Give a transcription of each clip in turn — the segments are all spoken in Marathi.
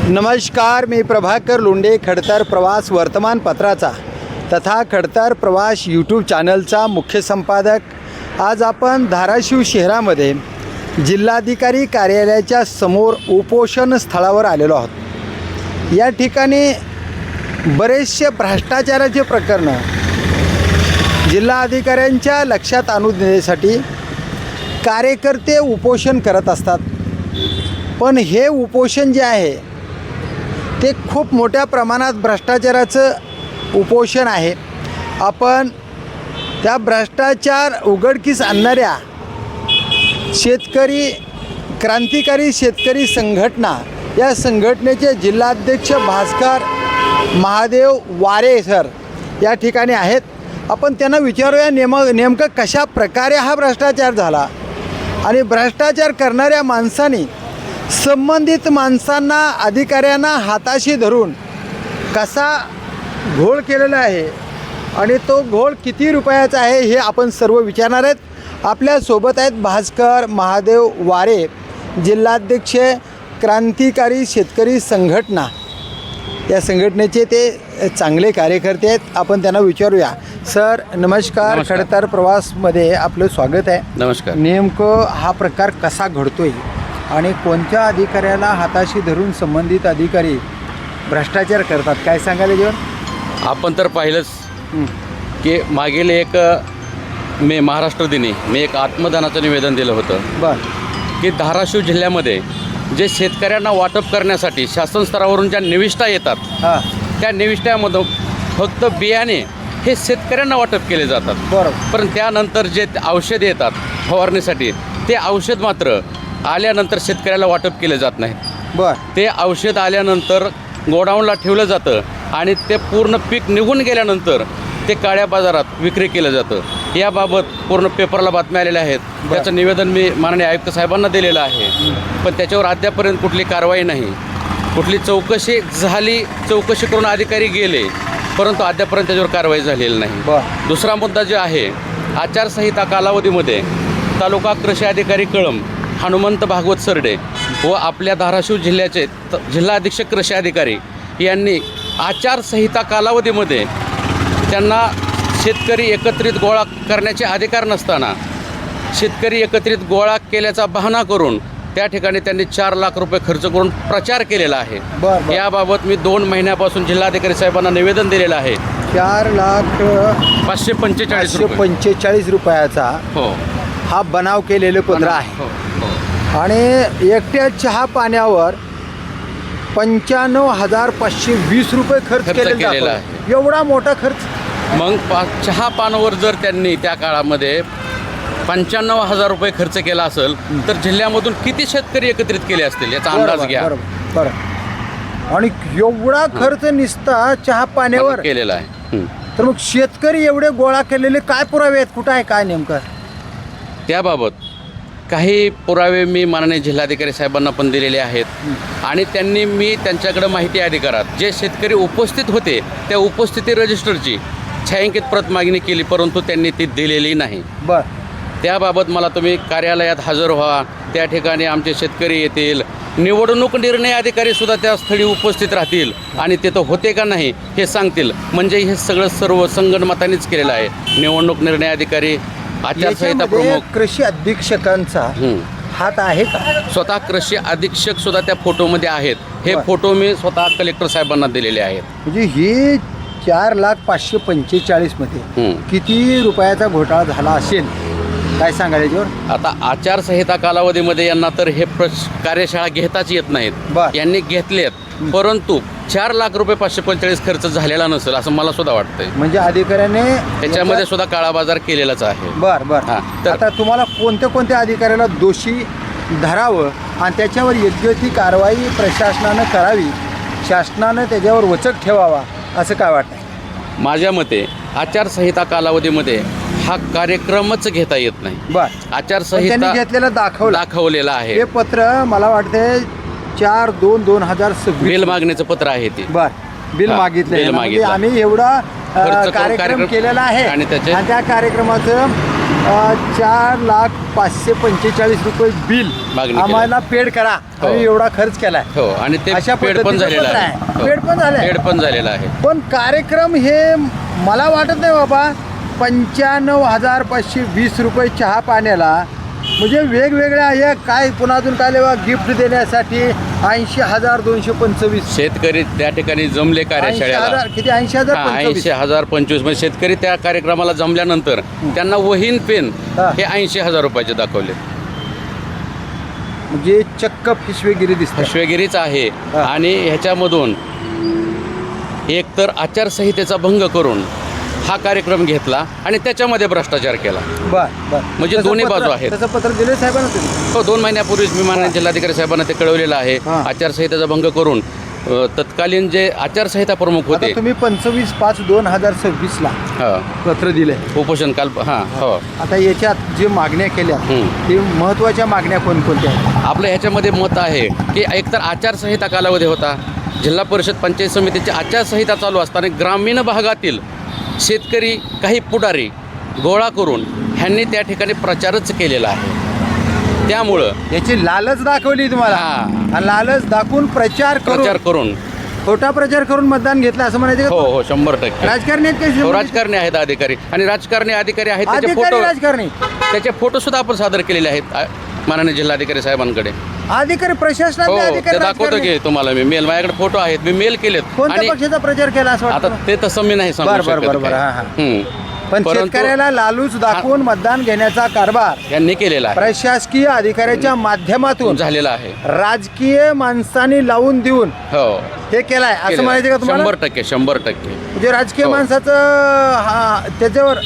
नमस्कार, मी प्रभाकर लोंढे, खडतर प्रवास वर्तमानपत्राचा तथा खडतर प्रवास यूट्यूब चॅनलचा मुख्य संपादक। आज आपण धाराशिव शहरामध्ये जिल्हाधिकारी कार्यालयाच्या समोर उपोषण स्थळावर आलेलो आहोत। या ठिकाणी बरेचसे भ्रष्टाचाराचे प्रकरणं जिल्हाधिकाऱ्यांच्या लक्षात आणून देण्यासाठी कार्यकर्ते उपोषण करत असतात। पण हे उपोषण जे आहे ते खूप मोठ्या प्रमाणात भ्रष्टाचाराचं उपोषण आहे। आपण त्या भ्रष्टाचार उघडकीस आणणाऱ्या क्रांतिकारी शेतकरी संघटना या संघटनेचे जिल्हाध्यक्ष भास्कर महादेव वारे सर या ठिकाणी आहेत। आपण त्यांना विचारूया नेमकं कशा प्रकारे हा भ्रष्टाचार झाला आणि भ्रष्टाचार करणाऱ्या माणसांनी संबंधित माणसांना अधिकाऱ्यांना हाताशी धरून कसा घोळ केलेला आहे आणि तो घोळ किती रुपयाचा आहे हे आपण सर्व विचारणार आहेत। आपल्यासोबत आहेत भास्कर महादेव वारे, जिल्हाध्यक्ष क्रांतिकारी शेतकरी संघटना। या संघटनेचे ते चांगले कार्यकर्ते आहेत। आपण त्यांना विचारूया। सर नमस्कार, खडतर प्रवासमध्ये आपलं स्वागत आहे। नमस्कार। नेमकं हा प्रकार कसा घडतोय आणि कोणत्या अधिकाऱ्याला हाताशी धरून संबंधित अधिकारी भ्रष्टाचार करतात, काय सांगाल याच्यावर? आपण तर पाहिलंच की मागील महाराष्ट्र दिनी मी एक आत्मदानाचं निवेदन दिलं होतं। बरं, की धाराशिव जिल्ह्यामध्ये जे शेतकऱ्यांना वाटप करण्यासाठी शासन स्तरावरून ज्या निविष्ठा येतात त्या निविष्ठ्यामधून फक्त बियाणे हे शेतकऱ्यांना वाटप केले जातात। बरोबर। पण त्यानंतर जे औषध येतात फवारणीसाठी ते औषध मात्र आल्यानंतर शेतकऱ्याला वाटप केले जात नाही। बरं, ते औषध आल्यानंतर गोडाऊनला ठेवलं जातं आणि ते पूर्ण पीक निघून गेल्यानंतर ते काळ्या बाजारात विक्री केलं जातं। याबाबत पूर्ण पेपरला बातम्या आलेल्या आहेत। त्याचं निवेदन मी माननीय आयुक्त साहेबांना दिलेलं आहे, पण त्याच्यावर अद्यापर्यंत कुठली कारवाई नाही। कुठली चौकशी झाली, चौकशी करून अधिकारी गेले, परंतु अद्यापर्यंत त्याच्यावर कारवाई झालेली नाही। दुसरा मुद्दा जो आहे, आचारसंहिता कालावधीमध्ये तालुका कृषी अधिकारी कळंब हनुमंत भागवत सरडे व आपल्या धाराशिव जिल्ह्याचे जिल्हा अधीक्षक कृषी अधिकारी यांनी आचारसंहिता कालावधीमध्ये त्यांना शेतकरी एकत्रित गोळा करण्याचे अधिकार नसताना शेतकरी एकत्रित गोळा केल्याचा बहाणा करून त्या ठिकाणी त्यांनी 4 लाख रुपये खर्च करून प्रचार केलेला आहे। याबाबत मी 2 महिन्यापासून जिल्हाधिकारी साहेबांना निवेदन दिलेलं आहे। 4,545,045 रुपयाचा हो हा बनाव केलेलं पत्र आहे आणि एकट्या चहा पाण्यावर 95,520 रुपये खर्च केलेला आहे। एवढा मोठा खर्च मग चहा पानावर जर त्यांनी त्या काळामध्ये 95,000 रुपये खर्च केला असेल तर जिल्ह्यामधून किती शेतकरी एकत्रित केले असतील याचा अंदाज घ्या। बरोबर। आणि एवढा खर्च निसता चहा पाण्यावर केलेला आहे, तर मग शेतकरी एवढे गोळा केलेले काय पुरावे आहेत, कुठं आहे काय नेमकं? त्याबाबत काही पुरावे मी माननीय जिल्हाधिकारी साहेबांना पण दिलेले आहेत आणि मी त्यांच्याकडे माहिती अधिकारात जे शेतकरी उपस्थित होते त्या उपस्थिती रजिस्टरची छायांकित प्रत मागणी केली, परंतु त्यांनी ती दिलेली नाही। त्याबाबत मला तुम्ही कार्यालयात हजर व्हा, त्या ठिकाणी आमचे शेतकरी येतील, निवडणूक निर्णय अधिकारीसुद्धा त्या स्थळी उपस्थित राहतील आणि ते तर होते का नाही हे सांगतील। म्हणजे हे सगळं सर्व संगणमतानेच केलेलं आहे। निवडणूक निर्णय अधिकारी, आचारसंहिता प्रमुख, कृषी अधीक्षकांचा हात आहे का? स्वतः कृषी अधीक्षक सुद्धा त्या फोटोमध्ये आहेत। हे फोटो मी स्वतः कलेक्टर साहेबांना दिलेले आहेत। म्हणजे ही 4,545,000 मध्ये किती रुपयाचा घोटाळा झाला असेल, काय सांगाल याच्यावर? आता आचारसंहिता कालावधीमध्ये यांना तर हे कार्यशाळा घेताच येत नाहीत, यांनी घेतलेत, परंतु 4 लाख रुपये 545 खर्च झालेला नसेल असं मला सुद्धा वाटतंय। म्हणजे अधिकाऱ्याने त्याच्यामध्ये सुद्धा काळा बाजार केलेलाच आहे। बरं। तर आता तुम्हाला कोणत्या अधिकाऱ्याला दोषी धरावं आणि त्याच्यावर योग्य ती कारवाई प्रशासनानं करावी, शासनानं त्याच्यावर वचक ठेवावा असं काय वाटतं? माझ्या मते आचारसंहिता कालावधीमध्ये हा कार्यक्रमच घेता येत नाही। आचारसंहिता घेतलेला दाखवलेला आहे। हे पत्र मला वाटते 4/2/2026 बिल मागणीचं पत्र आहे ते। बिल मागितलं, आम्ही एवढा कार्यक्रम केलेला आहे आणि त्या कार्यक्रमाचं 4,545,000 रुपये बिल मागणी आम्हाला पेड करा. हो. आणि एवढा खर्च केलाय. हो, आणि ते अशा पेड पण पद्धतीचं झालेलं पत्र आहे. आहे. हो. पेड पण झालंय. पेड पण झालेलं आहे. पण कार्यक्रम हे मला वाटत नाही बाबा 95,520 रुपये चहा पाण्याला, म्हणजे वेगवेगळ्या हे काय पुन्हा अजून काय लेवा गिफ्ट देण्यासाठी 80,225 शेतकरी त्या ठिकाणी जमले कार्यशाळेला. किती 80,025 80,025 म्हणजे शेतकरी त्या कार्यक्रमाला जमल्यानंतर त्यांना वहीन पेन हा. हे 80,000 रुपयाचे दाखवले. म्हणजे चक्क पिशवेगिरी दिसते. पिशवेगिरीच आहे. हा. आणि ह्याच्यामधून एकतर आचारसंहितेचा भंग करून हा कार्यक्रम घेतला आणि त्याच्यामध्ये भ्रष्टाचार केला. बर बर. म्हणजे तसं दोन्ही पत्र- बाजू आहेत. तसं पत्र दिले साहेबांना तुम्ही? हो, 2 महिन्यापूर्वीच मी माननीय जिल्हाधिकारी साहेबांना ते कळवलेलं आहे. हा. आचारसंहितेचा भंग करून तत्कालीन जे आचारसंहिता प्रमुख आता होते, तुम्ही 25/5/2026 ला हा, पत्र दिले. उपोषण काल हो आता याच्यात जे मागण्या केल्या ते महत्त्वाच्या मागण्या कोणकोणत्या आहेत? आपलं ह्याच्यामध्ये मत आहे की एकतर आचारसंहिता कालावधी होता, जिल्हा परिषद पंचायत समितीची आचारसंहिता चालू असताना ग्रामीण भागातील शेतकरी काही पुढारी गोळा करून ह्यांनी त्या ठिकाणी प्रचारच केलेला आहे. त्यामुळं याची लालच दाखवली तुम्हाला. हा. आणि लालच दाखवून प्रचार प्रचार करून खोटा प्रचार करून मतदान घेतलं असं म्हणायचं हो का? हो 100%. राजकारणी आहेत काही हो, संबंधित? राजकारणी आहेत अधिकारी, आणि राजकारणी अधिकारी आहेत त्याचे अधिकारी फोटो, राजकारणी त्याचे फोटो सुद्धा आपण सादर केलेले आहेत माननीय जिल्हाधिकारी साहेबांकडे. अधिकारी हो, प्रशासनातले ते अधिकारी दाखवतो राजकारणी. की तुम्हाला मी मेल, माझ्याकडे फोटो आहेत, मी मेल केलेत. कोणत्या आणि पक्षाचा प्रचार केला असं आता वाटतं? ते तसं मी नाही सांगू बरं, शकत बरं, बरं, काय. हा, हा. हम्म. पण परंतु शेतकऱ्याला लालूच दाखवून मतदान घेण्याचा कारभार यांनी केलेला आहे, प्रशासकीय अधिकाऱ्याच्या माध्यमातून झालेला आहे. राजकीय माणसांनी लावून देऊन हो, हे केलाय असं म्हणायचं का तुम्हाला? 100%. 100%. म्हणजे राजकीय हो. माणसाचं त्याच्यावर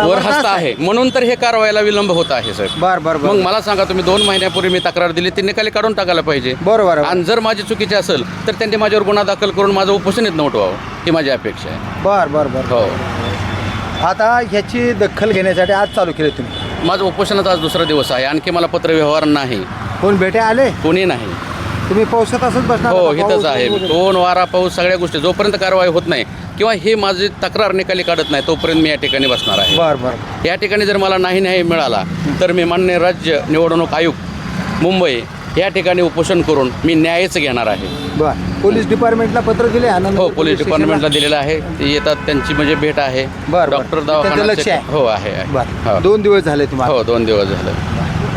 वर हस्त आहे म्हणून तर हे कारवाईला विलंब होत आहे साहेब. बर बर मग बर मला सांगा, तुम्ही 2 महिन्यापूर्वी मी तक्रार दिली, ती निकाली काढून टाकायला पाहिजे. बरोबर आणि जर माझी चुकीची असेल तर त्यांनी माझ्यावर गुन्हा दाखल करून माझं उपोषणच नोटवावं, ही माझी अपेक्षा आहे. बर बर बर. हो, आता ह्याची दखल घेण्यासाठी आज चालू केले तुम्ही. माझं उपोषणाचा आज 2रा दिवस आहे. आणखी मला पत्रव्यवहार नाही, कोण भेटे आले? कोणी नाही. तुम्ही पावसात असंच बसणार? हो, आता इथंच पाऊस आहे. वगैरे. दोन वारा पाऊस सगळ्या गोष्टी जोपर्यंत कारवाई होत नाही किंवा हे माझी तक्रार निकाली काढत नाही तोपर्यंत मी या ठिकाणी बसणार आहे. बर बर. या ठिकाणी जर मला नाही मिळाला तर मी माननीय राज्य निवडणूक आयुक्त मुंबई या ठिकाणी उपोषण करून मी न्यायच घेणार आहे. बर. पोलीस डिपार्टमेंटला पत्र दिले? आनंद हो, पोलीस डिपार्टमेंटला दिलेलं आहे. ते येतात, त्यांची म्हणजे भेट आहे. बर. डॉक्टर त्यांचं लक्ष दवाखाना आहे? हो आहे. बर. हो. 2 दिवस झाले तुम्हाला? हो, 2 दिवस झाले.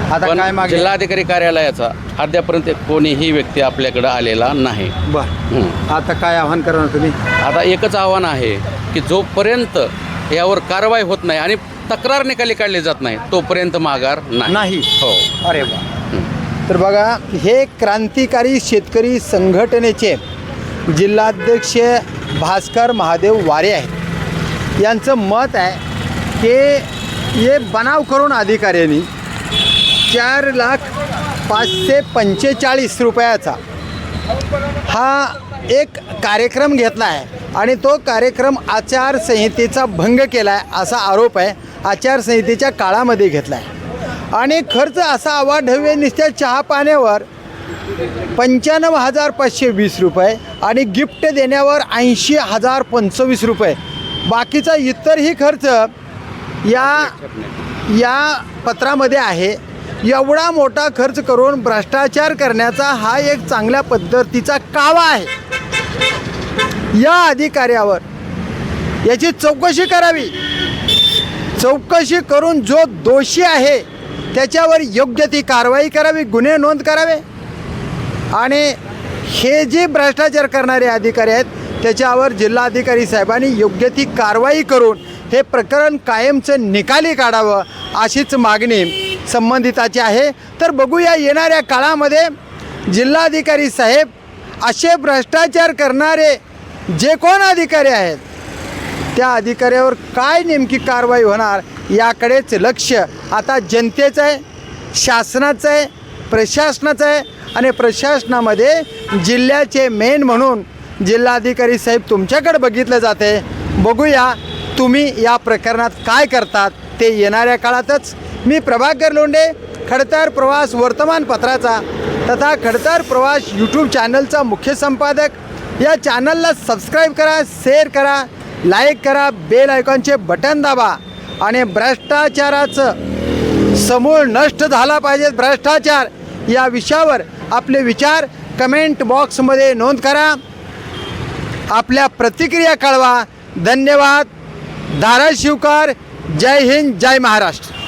आता पण काय मागे? जिल्हाधिकारी कार्यालयाचा अद्यापर्यंत कोणीही व्यक्ती आपल्याकडे आलेला नाही. बर. हं. आता काय आव्हान करणार तुम्ही? आता एकच आव्हान आहे की जोपर्यंत यावर कारवाई होत नाही आणि तक्रार निकाली काढली जात नाही तोपर्यंत माघार नाही. हो. अरे वा. तर बघा, हे क्रांतिकारी शेतकरी संघटनेचे जिल्हाध्यक्ष भास्कर महादेव वारे आहेत. यांचं मत आहे की हे बनाव करून अधिकाऱ्यांनी 4,545,000 रुपयाचा हा एक कार्यक्रम घेतला आहे आणि तो कार्यक्रम आचारसंहितेचा भंग केला आहे असा आरोप आहे. आचारसंहितेच्या काळामध्ये घेतला आहे आणि खर्च असा अवाढव्य नुसत्या चहा पाण्यावर 95,520 रुपये आणि गिफ्ट देण्यावर 80,025 रुपये. बाकीचा इतरही खर्च या पत्रामध्ये आहे. एवढा मोठा खर्च करून भ्रष्टाचार करण्याचा हा एक चांगल्या पद्धतीचा कावा आहे. या अधिकाऱ्यावर याची चौकशी करावी. चौकशी करून जो दोषी आहे त्याच्यावर योग्य ती कारवाई करावी, गुन्हे नोंद करावे आणि हे जे भ्रष्टाचार करणारे अधिकारी आहेत त्याच्यावर जिल्हाधिकारी साहेबांनी योग्य ती कारवाई करून हे प्रकरण कायमचं निकाली काढावं अशीच मागणी संबंधिताची आहे. तर बघूया येणाऱ्या काळामध्ये जिल्हाधिकारी साहेब असे भ्रष्टाचार करणारे जे कोण अधिकारी आहेत त्या अधिकाऱ्यावर काय नेमकी कारवाई होणार याकडेच लक्ष आता जनतेचं आहे, शासनाचं आहे, प्रशासनाचं आहे आणि प्रशासनामध्ये जिल्ह्याचे मेन म्हणून जिल्हाधिकारी साहेब तुमच्याकडे बघितलं जाते. बघूया तुम्ही या प्रकरणात काय करतात ते येणाऱ्या काळातच. मी प्रभाकर लोंढे, खडतर प्रवास वर्तमानपत्राचा तथा खडतर प्रवास यूट्यूब चॅनलचा मुख्य संपादक. या चॅनलला सबस्क्राईब करा, शेअर करा, लाईक करा, बेल आयकॉनचे बटन दाबा आणि भ्रष्टाचाराचं समूळ नष्ट झाला पाहिजे भ्रष्टाचार या विषयावर आपले विचार कमेंट बॉक्समध्ये नोंद करा. आपल्या प्रतिक्रिया कळवा. धन्यवाद. धाराशिवकर. जय हिंद, जय महाराष्ट्र.